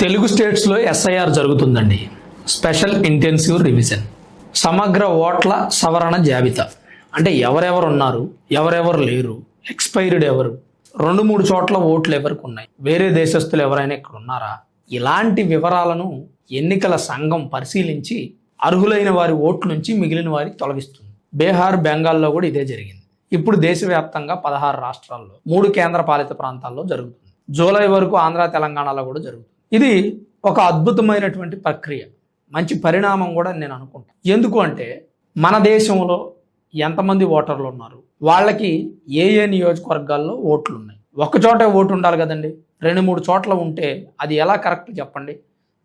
తెలుగు స్టేట్స్లో ఎస్ఐఆర్ జరుగుతుందండి. Special intensive revision, సమగ్ర ఓట్ల సవరణ జాబితా. అంటే ఎవరెవరు ఉన్నారు, ఎవరెవరు లేరు, ఎక్స్పైర్డ్ ఎవరు, 2-3 చోట్ల ఓట్లు ఎవరికి ఉన్నాయి, వేరే దేశస్తులు ఎవరైనా ఇక్కడ ఉన్నారా, ఇలాంటి వివరాలను ఎన్నికల సంఘం పరిశీలించి అర్హులైన వారి ఓట్ల నుంచి మిగిలిన వారికి తొలగిస్తుంది. బీహార్, బెంగాల్లో కూడా ఇదే జరిగింది. ఇప్పుడు దేశవ్యాప్తంగా 16 రాష్ట్రాల్లో 3 కేంద్ర పాలిత ప్రాంతాల్లో జరుగుతుంది. జూలై వరకు ఆంధ్ర, తెలంగాణలో కూడా జరుగుతుంది. ఇది ఒక అద్భుతమైనటువంటి ప్రక్రియ, మంచి పరిణామం కూడా నేను అనుకుంటాను. ఎందుకు అంటే మన దేశంలో ఎంతమంది ఓటర్లు ఉన్నారు, వాళ్ళకి ఏ నియోజకవర్గాల్లో ఓట్లు ఉన్నాయి. ఒక్కచోటే ఓటు ఉండాలి కదండి, 2-3 చోట్ల ఉంటే అది ఎలా కరెక్ట్ చెప్పండి.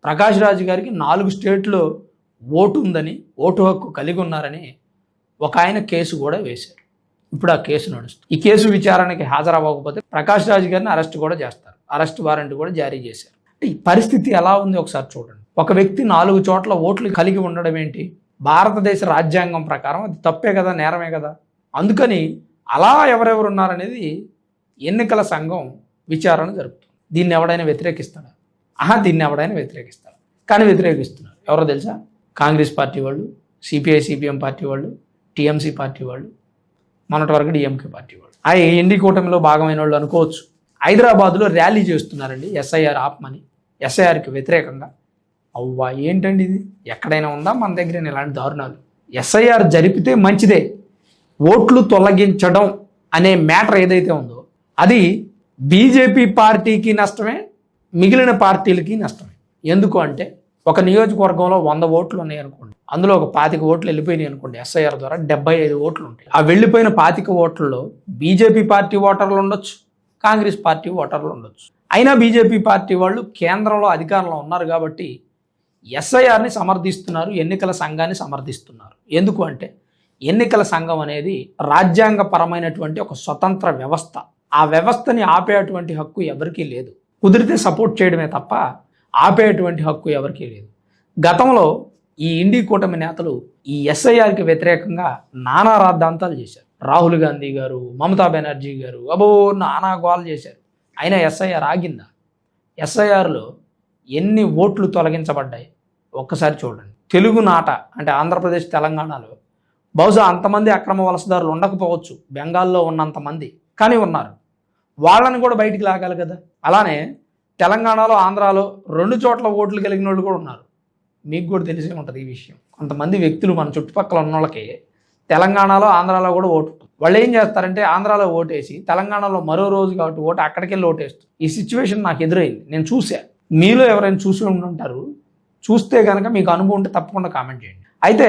ప్రకాష్ రాజ్ గారికి 4 స్టేట్లో ఓటు ఉందని, ఓటు హక్కు కలిగి ఉన్నారని ఒక ఆయన కేసు కూడా వేశారు. ఇప్పుడు ఆ కేసు నడుస్తుంది. ఈ కేసు విచారణకి హాజరవ్వకపోతే ప్రకాష్ రాజ్ గారిని అరెస్ట్ కూడా చేస్తారు. అరెస్ట్ వారెంట్ కూడా జారీ చేశారు. ఈ పరిస్థితి ఎలా ఉంది ఒకసారి చూడండి. ఒక వ్యక్తి 4 చోట్ల ఓట్లు కలిగి ఉండడం ఏంటి? భారతదేశ రాజ్యాంగం ప్రకారం అది తప్పే కదా, నేరమే కదా. అందుకని అలా ఎవరెవరు ఉన్నారనేది ఎన్నికల సంఘం విచారణ జరుపుతుంది. దీన్ని ఎవడైనా వ్యతిరేకిస్తాడా? దీన్ని ఎవడైనా వ్యతిరేకిస్తాడు. కానీ వ్యతిరేకిస్తున్నారు ఎవరో తెలుసా? కాంగ్రెస్ పార్టీ వాళ్ళు, సిపిఐ సిపిఎం పార్టీ వాళ్ళు, టీఎంసీ పార్టీ వాళ్ళు, మొన్నటి వరకు డిఎంకే పార్టీ వాళ్ళు. ఆ ఎన్డీ కూటమిలో భాగమైన వాళ్ళు అనుకోవచ్చు. హైదరాబాద్లో ర్యాలీ చేస్తున్నారండి, ఎస్ఐఆర్ ఆపమని, ఎస్ఐఆర్కి వ్యతిరేకంగా. అవ్వా ఏంటండి ఇది? ఎక్కడైనా ఉందా మన దగ్గర ఇలాంటి దారుణాలు? ఎస్ఐఆర్ జరిపితే మంచిదే, ఓట్లు తొలగించడం అనే మ్యాటర్ ఏదైతే ఉందో అది బీజేపీ పార్టీకి నష్టమే, మిగిలిన పార్టీలకి నష్టమే. ఎందుకు అంటే ఒక నియోజకవర్గంలో 100 ఓట్లు ఉన్నాయి అనుకోండి, అందులో ఒక 25 ఓట్లు వెళ్ళిపోయినాయి అనుకోండి. ఎస్ఐఆర్ ద్వారా 75 ఓట్లు ఉంటాయి. ఆ వెళ్ళిపోయిన 25 ఓట్లలో బీజేపీ పార్టీ ఓటర్లు ఉండొచ్చు, కాంగ్రెస్ పార్టీ ఓటర్లు ఉండొచ్చు. అయినా బీజేపీ పార్టీ వాళ్ళు కేంద్రంలో అధికారంలో ఉన్నారు కాబట్టి ఎస్ఐఆర్ని సమర్థిస్తున్నారు, ఎన్నికల సంఘాన్ని సమర్థిస్తున్నారు. ఎందుకు అంటే ఎన్నికల సంఘం అనేది రాజ్యాంగపరమైనటువంటి ఒక స్వతంత్ర వ్యవస్థ. ఆ వ్యవస్థని ఆపేటువంటి హక్కు ఎవరికీ లేదు. కుదిరితే సపోర్ట్ చేయడమే తప్ప ఆపేటువంటి హక్కు ఎవరికీ లేదు. గతంలో ఈ ఇండి కూటమి నేతలు ఈ ఎస్ఐఆర్కి వ్యతిరేకంగా నానా రాద్ధాంతాలు చేశారు. రాహుల్ గాంధీ గారు, మమతా బెనర్జీ గారు నానా గోల్ చేశారు. అయినా ఎస్ఐఆర్ ఆగిందా? ఎస్ఐఆర్లో ఎన్ని ఓట్లు తొలగించబడ్డాయి ఒక్కసారి చూడండి. తెలుగునాట అంటే ఆంధ్రప్రదేశ్, తెలంగాణలో బహుశా అంతమంది అక్రమ వలసదారులు ఉండకపోవచ్చు, బెంగాల్లో ఉన్నంతమంది, కానీ ఉన్నారు. వాళ్ళని కూడా బయటికి లాగాలి కదా. అలానే తెలంగాణలో, ఆంధ్రాలో 2 చోట్ల ఓట్లు కలిగిన వాళ్ళు కూడా ఉన్నారు. మీకు కూడా తెలిసే ఉంటుంది ఈ విషయం. కొంతమంది వ్యక్తులు మన చుట్టుపక్కల ఉన్న వాళ్ళకి తెలంగాణలో, ఆంధ్రాలో కూడా ఓటు. వాళ్ళు ఏం చేస్తారంటే ఆంధ్రాలో ఓటేసి తెలంగాణలో మరో రోజు కాబట్టి ఓటు అక్కడికి వెళ్ళి ఓటేస్తారు. ఈ సిచ్యువేషన్ నాకు ఎదురైంది, నేను చూసా. మీలో ఎవరైనా చూసి ఉంటుంటారు. చూస్తే కనుక మీకు అనుభవం ఉంటే తప్పకుండా కామెంట్ చేయండి. అయితే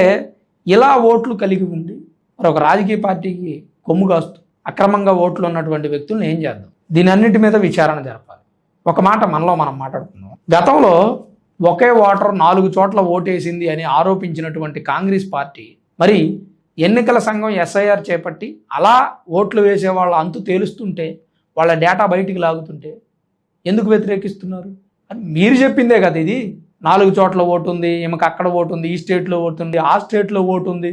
ఇలా ఓట్లు కలిగి ఉండి మరి ఒక రాజకీయ పార్టీకి కొమ్ము కాస్తూ అక్రమంగా ఓట్లు ఉన్నటువంటి వ్యక్తులను ఏం చేద్దాం? దీని అన్నిటి మీద విచారణ జరపాలి. ఒక మాట మనలో మనం మాట్లాడుకుందాం. గతంలో ఒకే ఓటర్ 4 చోట్ల ఓటేసింది అని ఆరోపించినటువంటి కాంగ్రెస్ పార్టీ మరి ఎన్నికల సంఘం ఎస్ఐఆర్ చేపట్టి అలా ఓట్లు వేసే వాళ్ళ అంతు తేలుస్తుంటే, వాళ్ళ డేటా బయటికి లాగుతుంటే ఎందుకు వ్యతిరేకిస్తున్నారు? అని మీరు చెప్పిందే కదా ఇది. 4 చోట్ల ఓటు ఉంది, ఈమెకు అక్కడ ఓటు ఉంది, ఈ స్టేట్లో ఓటు ఉంది, ఆ స్టేట్లో ఓటు ఉంది,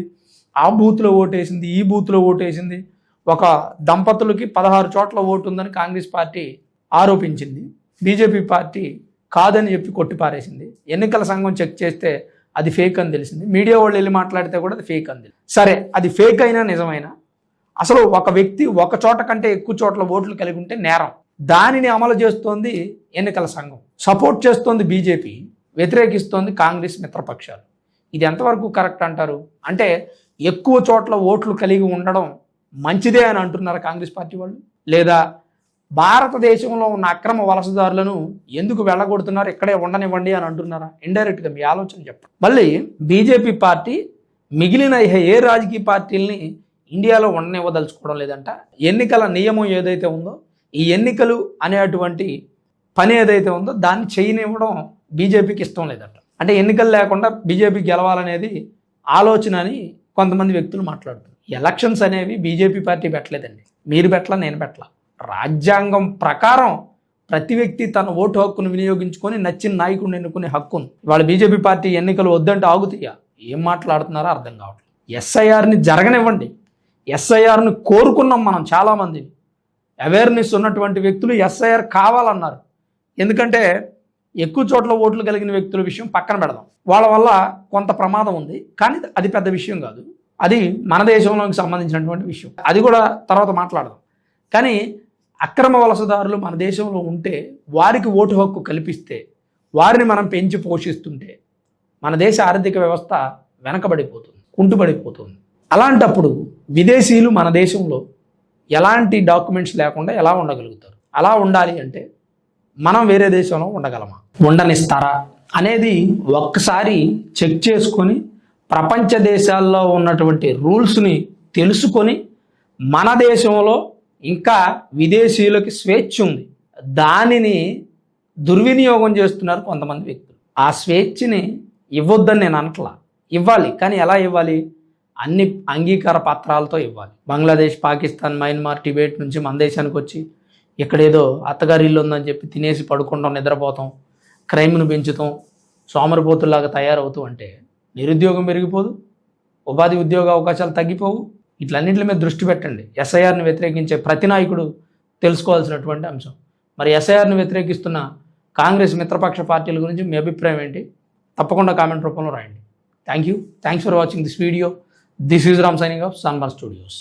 ఆ బూత్లో ఓటేసింది, ఈ బూత్లో ఓటేసింది. ఒక దంపతులకి 16 చోట్ల ఓటు ఉందని కాంగ్రెస్ పార్టీ ఆరోపించింది. బీజేపీ పార్టీ కాదని చెప్పి కొట్టిపారేసింది. ఎన్నికల సంఘం చెక్ చేస్తే అది ఫేక్ అని తెలిసింది. మీడియా వాళ్ళు వెళ్ళి మాట్లాడితే కూడా అది ఫేక్ అని తెలిసింది. సరే, అది ఫేక్ అయినా నిజమైనా అసలు ఒక వ్యక్తి ఒక చోట కంటే ఎక్కువ చోట్ల ఓట్లు కలిగి ఉంటే నేరం. దానిని అమలు చేస్తోంది ఎన్నికల సంఘం, సపోర్ట్ చేస్తోంది బీజేపీ, వ్యతిరేకిస్తోంది కాంగ్రెస్ మిత్రపక్షాలు. ఇది ఎంతవరకు కరెక్ట్ అంటారు? అంటే ఎక్కువ చోట్ల ఓట్లు కలిగి ఉండడం మంచిదే అని అంటున్నారా కాంగ్రెస్ పార్టీ వాళ్ళు? లేదా భారతదేశంలో ఉన్న అక్రమ వలసదారులను ఎందుకు వెళ్ళగొడుతున్నారు, ఇక్కడే ఉండనివ్వండి అని అంటున్నారా? ఇండైరెక్ట్గా మీ ఆలోచన చెప్పండి. మళ్ళీ బీజేపీ పార్టీ మిగిలిన ఏ రాజకీయ పార్టీలని ఇండియాలో ఉండనివ్వదలుచుకోవడం లేదంట. ఎన్నికల నియమం ఏదైతే ఉందో, ఈ ఎన్నికలు అనేటువంటి పని ఏదైతే ఉందో దాన్ని చేయనివ్వడం బీజేపీకి ఇష్టం లేదంట. అంటే ఎన్నికలు లేకుండా బీజేపీ గెలవాలనేది ఆలోచన అని కొంతమంది వ్యక్తులు మాట్లాడుతున్నారు. ఎలక్షన్స్ అనేవి బీజేపీ పార్టీ పెట్టలేదండి, మీరు పెట్టలా, నేను పెట్టలా. రాజ్యాంగం ప్రకారం ప్రతి వ్యక్తి తన ఓటు హక్కును వినియోగించుకొని నచ్చిన నాయకుడిని ఎన్నుకునే హక్కు ఉంది. వాళ్ళ బీజేపీ పార్టీ ఎన్నికలు వద్దంటే ఆగుతాయా? ఏం మాట్లాడుతున్నారో అర్థం కావట్లేదు. ఎస్ఐఆర్ని జరగనివ్వండి. ఎస్ఐఆర్ని కోరుకున్నాం మనం చాలామందిని. అవేర్నెస్ ఉన్నటువంటి వ్యక్తులు ఎస్ఐఆర్ కావాలన్నారు. ఎందుకంటే ఎక్కువ చోట్ల ఓట్లు కలిగిన వ్యక్తుల విషయం పక్కన పెడదాం, వాళ్ళ వల్ల కొంత ప్రమాదం ఉంది, కానీ అది పెద్ద విషయం కాదు. అది మన దేశంలోకి సంబంధించినటువంటి విషయం, అది కూడా తర్వాత మాట్లాడదాం. కానీ అక్రమ వలసదారులు మన దేశంలో ఉంటే వారికి ఓటు హక్కు కల్పిస్తే, వారిని మనం పెంచి పోషిస్తుంటే మన దేశ ఆర్థిక వ్యవస్థ వెనకబడిపోతుంది, కుంటుపడిపోతుంది. అలాంటప్పుడు విదేశీయులు మన దేశంలో ఎలాంటి డాక్యుమెంట్స్ లేకుండా ఎలా ఉండగలుగుతారు? అలా ఉండాలి అంటే మనం వేరే దేశంలో ఉండగలమా, ఉండనిస్తారా అనేది ఒక్కసారి చెక్ చేసుకొని ప్రపంచ దేశాల్లో ఉన్నటువంటి రూల్స్ని తెలుసుకొని, మన దేశంలో ఇంకా విదేశీయులకి స్వేచ్ఛ ఉంది, దానిని దుర్వినియోగం చేస్తున్నారు కొంతమంది వ్యక్తులు. ఆ స్వేచ్ఛని ఇవ్వొద్దని నేను అనట్లా, ఇవ్వాలి, కానీ ఎలా ఇవ్వాలి? అన్ని అంగీకార పత్రాలతో ఇవ్వాలి. బంగ్లాదేశ్, పాకిస్తాన్, మయన్మార్, టిబెట్ నుంచి మన దేశానికి వచ్చి ఇక్కడేదో అత్తగారి ఇల్లు ఉందని చెప్పి తినేసి పడుకుంటాం, నిద్రపోతాం, క్రైమ్ను పెంచుతాం, సోమరిపోతుల్లాగా తయారవుతూ అంటే నిరుద్యోగం పెరిగిపోదు, ఉపాధి ఉద్యోగ అవకాశాలు తగ్గిపోవు. ఇట్లన్నింటి మీద దృష్టి పెట్టండి. ఎస్ఐఆర్ని వ్యతిరేకించే ప్రతి నాయకుడు తెలుసుకోవాల్సినటువంటి అంశం. మరి ఎస్ఐఆర్ని వ్యతిరేకిస్తున్న కాంగ్రెస్ మిత్రపక్ష పార్టీల గురించి మీ అభిప్రాయం ఏంటి? తప్పకుండా కామెంట్ రూపంలో రాయండి. Thanks for watching this video. This is Ram signing off sunburn studios.